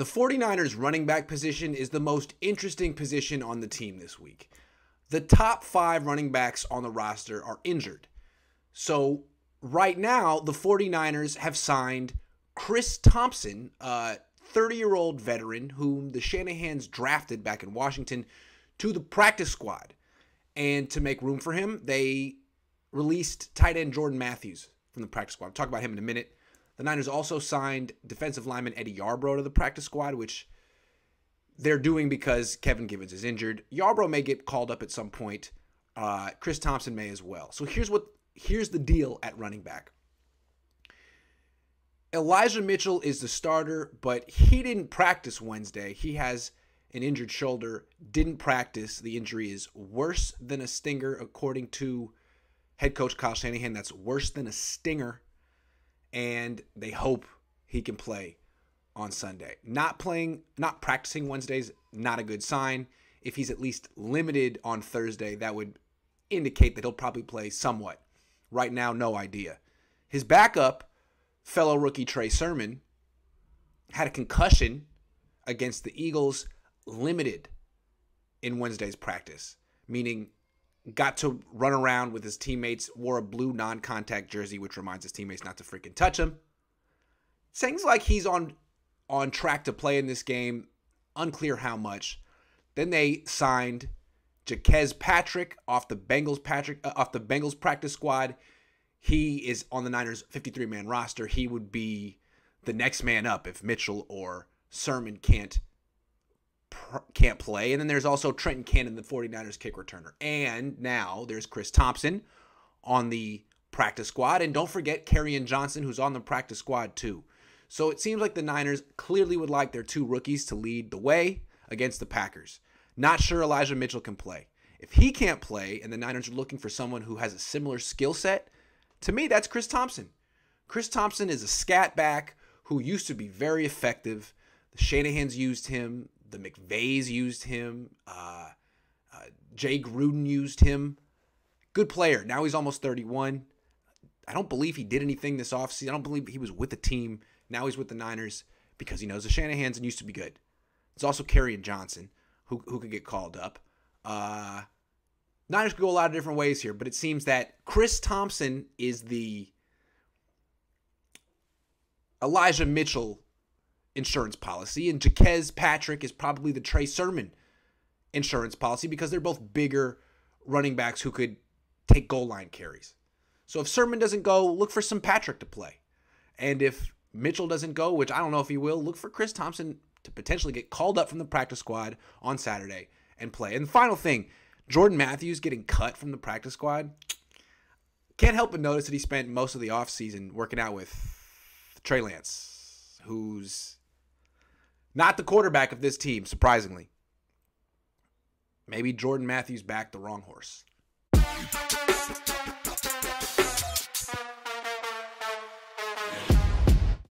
The 49ers running back position is the most interesting position on the team this week. The top 5 running backs on the roster are injured. So right now, the 49ers have signed Chris Thompson, a 30-year-old veteran whom the Shanahans drafted back in Washington, to the practice squad. And to make room for him, they released tight end Jordan Matthews from the practice squad. I'll talk about him in a minute. The Niners also signed defensive lineman Eddie Yarbrough to the practice squad, which they're doing because Kevin Givens is injured. Yarbrough may get called up at some point. Chris Thompson may as well. So here's the deal at running back. Elijah Mitchell is the starter, but he didn't practice Wednesday. He has an injured shoulder, didn't practice. The injury is worse than a stinger, according to head coach Kyle Shanahan. That's worse than a stinger, and they hope he can play on Sunday. Not practicing Wednesday's not a good sign. If he's at least limited on Thursday, that would indicate that he'll probably play somewhat. Right now, no idea. His backup, fellow rookie Trey Sermon, had a concussion against the Eagles, limited in Wednesday's practice, meaning got to run around with his teammates, wore a blue non-contact jersey, which reminds his teammates not to freaking touch him. Seems like he's on track to play in this game. Unclear how much. Then they signed Jaquez Patrick off the Bengals practice squad. He is on the Niners 53-man roster. He would be the next man up if Mitchell or Sermon can't play. And then there's also Trenton Cannon, the 49ers kick returner. And now there's Chris Thompson on the practice squad. And don't forget Kerryon Johnson, who's on the practice squad too. So it seems like the Niners clearly would like their 2 rookies to lead the way against the Packers. Not sure Elijah Mitchell can play. If he can't play and the Niners are looking for someone who has a similar skill set, to me, that's Chris Thompson. Chris Thompson is a scat back who used to be very effective. The Shanahans used him. The McVays used him. Jay Gruden used him. Good player. Now he's almost 31. I don't believe he did anything this offseason. I don't believe he was with the team. Now he's with the Niners because he knows the Shanahans and used to be good. There's also Kerryon Johnson who could get called up. Niners could go a lot of different ways here, but it seems that Chris Thompson is the Elijah Mitchell insurance policy, and Jaquez Patrick is probably the Trey Sermon insurance policy because they're both bigger running backs who could take goal line carries. So if Sermon doesn't go, look for some Patrick to play. And if Mitchell doesn't go, which I don't know if he will, look for Chris Thompson to potentially get called up from the practice squad on Saturday and play. And the final thing, Jordan Matthews getting cut from the practice squad. Can't help but notice that he spent most of the offseason working out with Trey Lance, who's not the quarterback of this team, surprisingly. Maybe Jordan Matthews backed the wrong horse.